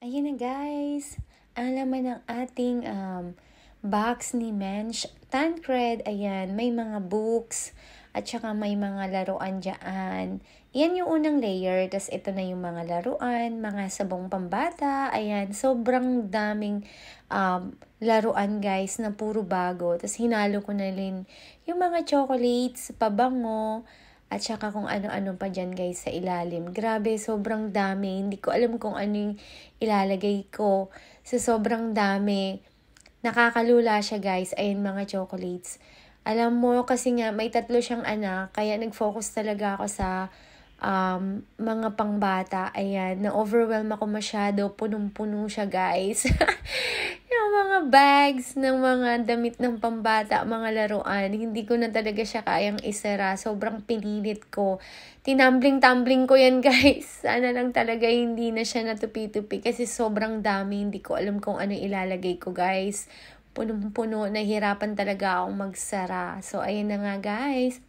Ayan na guys, ang laman ng ating box ni Mensch Tancred. Ayan, may mga books at saka may mga laruan dyan. Yan yung unang layer, tas ito na yung mga laruan, mga sabong pambata. Ayan, sobrang daming laruan guys na puro bago. Tas hinalo ko na rin yung mga chocolates, pabango, at saka kung ano-ano pa dyan guys sa ilalim. Grabe, sobrang dami. Hindi ko alam kung ano yung ilalagay ko. So, sobrang dami. Nakakalula siya guys. Ayan mga chocolates. Alam mo, kasi nga may 3 siyang anak. Kaya nag-focus talaga ako sa mga pangbata. Ayan, na-overwhelm ako masyado. Punong-puno siya guys. Yung mga bags ng mga damit ng pambata, mga laruan, hindi ko na talaga siya kayang isara. Sobrang pinilit ko. Tinambling-tumbling ko yan guys. Sana lang talaga hindi na siya natupi-tupi kasi sobrang dami. Hindi ko alam kung ano ilalagay ko guys. Punong-puno. Nahirapan talaga akong magsara. So, ayan na nga guys.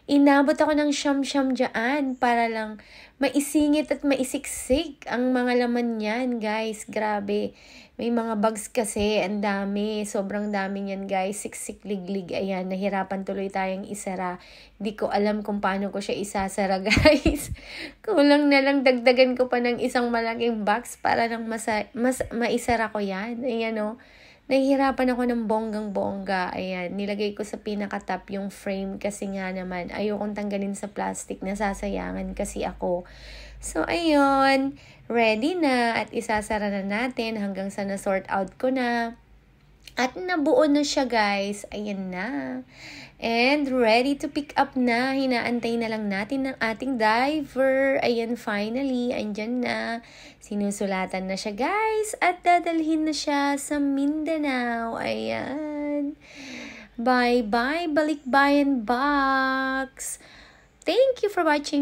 Inabot ako ng siyam-siyam dyan para lang maisingit at maisiksik ang mga laman niyan, guys. Grabe. May mga bags kasi, ang dami. Sobrang dami niyan, guys. Siksik, liglig. Ayan, nahirapan tuloy tayong isara. Hindi ko alam kung paano ko siya isasara, guys. Kulang na lang dagdagan ko pa ng isang malaking box para lang maisara ko yan. Ayan, o. Nahihirapan ako ng bonggang-bongga. Ayan, nilagay ko sa pinaka-top yung frame kasi nga naman ayokong tanggalin sa plastic, nasasayangan kasi ako. So, ayun, ready na at isasara na natin hanggang sa na-sort out ko na. At nabuo na siya guys. Ayan na. And ready to pick up na. Hinaantay na lang natin ng ating diver. Ayan, finally. Andyan na. Sinusulatan na siya guys. At dadalhin na siya sa Mindanao. Ayan. Bye-bye. Balikbayan box. Thank you for watching.